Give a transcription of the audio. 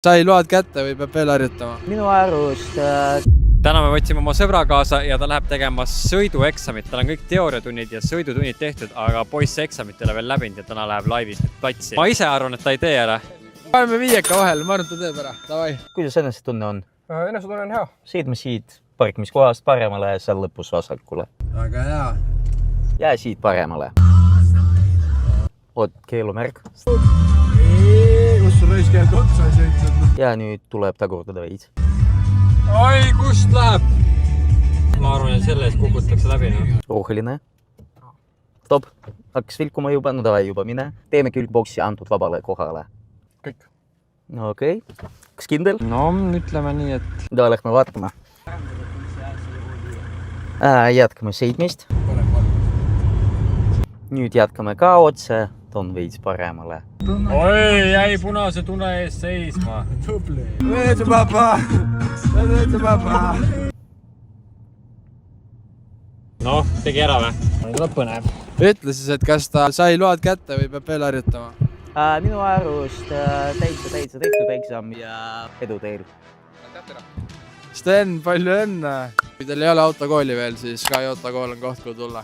Sai load kätte või peab veel harjutama? Minu arust Täna me võtsime oma sõbra kaasa ja ta läheb tegema sõidueksamit. Tal on kõik teooriatunnid ja sõidutunnid tehtud, aga poiss eksamit ei ole veel läbinud ja täna läheb laivis platsi. Ma ise arvan, et ta ei tee ära. Paneme viieka vahel, ma arvan, et ta teeb ära. Davai. Kuidas enesetunne on? Enesetunne on hea. Sõidme siit parkimiskohast paremale ja seal lõpus vasakule. Väga hea. Jää siit paremale. Oot, keelumärk. Kus sul reis keelt otsa ei sõitnud? Ja nüüd tuleb tagurdada veid. Oi, kust läheb? Ma arvan, et selle eest kukutakse läbi. Roheline. Stop. Hakkas vilkuma juba, no davai juba mine. Teeme külgboksi antud vabale kohale. Kõik. No okei. Kas kindel? No, ütleme nii, et... Da lähme vaatama. Jätkame sõitmist. Nüüd jätkame ka otse. On veits paremale. Oi, jäi punase tune ees seisma. Tubli. Veetu papa! Veetu papa! Noh, tegi ära või? Tuleb põnev. Ütle siis, et kas ta sai load kätte või peab veel harjutama? Minu arust täitsa tehtud eksam ja edu teil. Sten, palju õnne! Kui teil ei ole autokooli veel, siis ka autokool on koht, kuhu tulla.